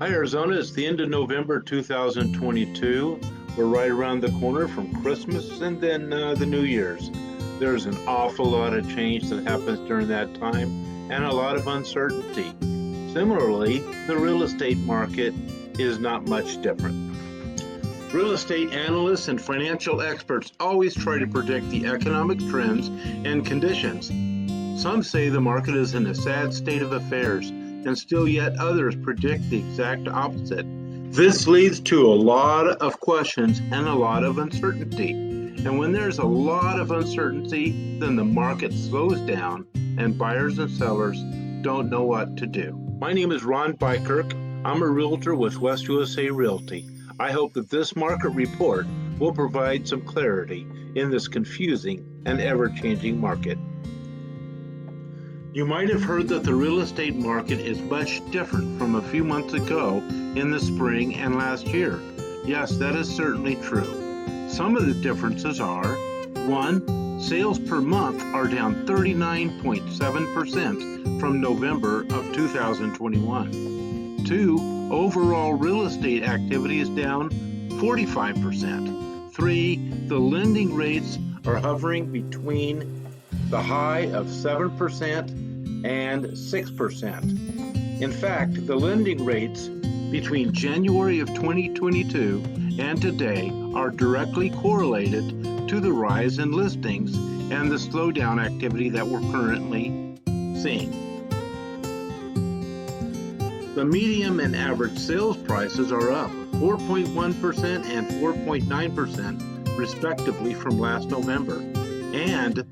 Hi, Arizona. It's the end of November 2022. We're right around the corner from Christmas and then the New Year's. There's an awful lot of change that happens during that time and a lot of uncertainty. Similarly, the real estate market is not much different. Real estate analysts and financial experts always try to predict the economic trends and conditions. Some say the market is in a sad state of affairs, and still yet others predict the exact opposite. This leads to a lot of questions and a lot of uncertainty. And when there's a lot of uncertainty, then the market slows down and buyers and sellers don't know what to do. My name is Ron Bykerk. I'm a realtor with West USA Realty. I hope that this market report will provide some clarity in this confusing and ever-changing market. You might have heard that the real estate market is much different from a few months ago in the spring and last year. Yes, that is certainly true. Some of the differences are: 1. Sales per month are down 39.7% from November of 2021. 2. Overall real estate activity is down 45%. 3. The lending rates are hovering between the high of 7% and 6%. In fact, the lending rates between January of 2022 and today are directly correlated to the rise in listings and the slowdown activity that we're currently seeing. The median and average sales prices are up 4.1% and 4.9% respectively from last November. And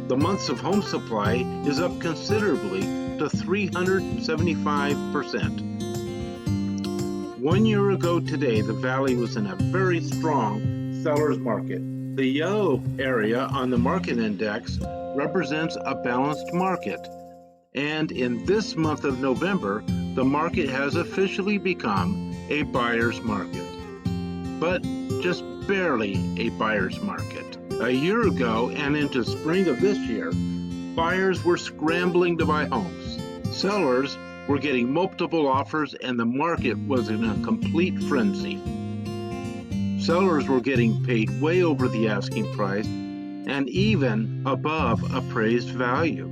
the months of home supply is up considerably to 375%. 1 year ago today, the Valley was in a very strong seller's market. The yellow area on the market index represents a balanced market. And in this month of November, the market has officially become a buyer's market. But just barely a buyer's market. A year ago and into spring of this year, buyers were scrambling to buy homes. Sellers were getting multiple offers and the market was in a complete frenzy. Sellers were getting paid way over the asking price and even above appraised value.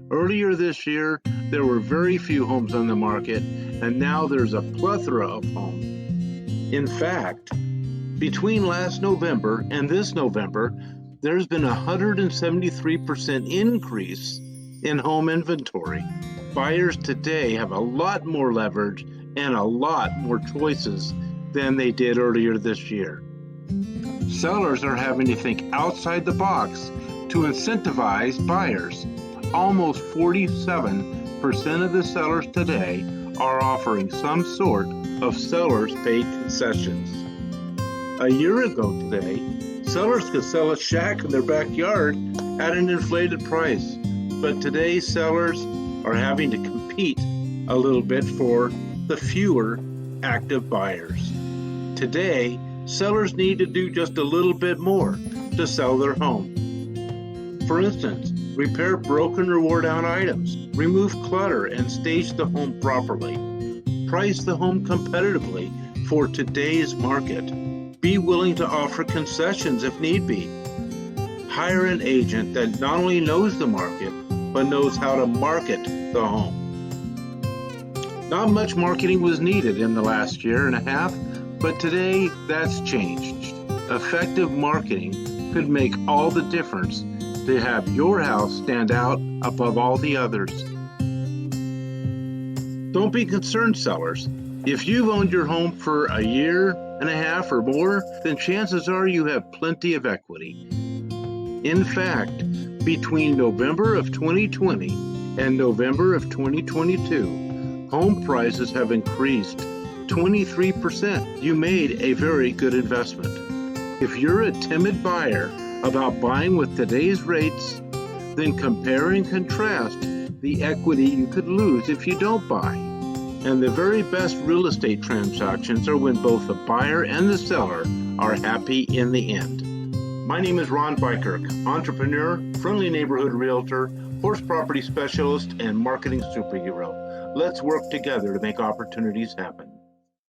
Earlier this year, there were very few homes on the market, and now there's a plethora of homes. In fact, between last November and this November, there's been a 173% increase in home inventory. Buyers today have a lot more leverage and a lot more choices than they did earlier this year. Sellers are having to think outside the box to incentivize buyers. Almost 47% of the sellers today are offering some sort of sellers paid concessions. A year ago today, sellers could sell a shack in their backyard at an inflated price. But today, sellers are having to compete a little bit for the fewer active buyers. Today, sellers need to do just a little bit more to sell their home. For instance, repair broken or worn out items, remove clutter, and stage the home properly. Price the home competitively for today's market. Be willing to offer concessions if need be. Hire an agent that not only knows the market, but knows how to market the home. Not much marketing was needed in the last year and a half, but today that's changed. Effective marketing could make all the difference to have your house stand out above all the others. Don't be concerned, sellers. If you've owned your home for a year and a half or more, then chances are you have plenty of equity. In fact, between November of 2020 and November of 2022, home prices have increased 23%. You made a very good investment. If you're a timid buyer about buying with today's rates, then compare and contrast the equity you could lose if you don't buy. And the very best real estate transactions are when both the buyer and the seller are happy in the end. My name is Ron Bykerk, entrepreneur, friendly neighborhood realtor, horse property specialist, and marketing superhero. Let's work together to make opportunities happen.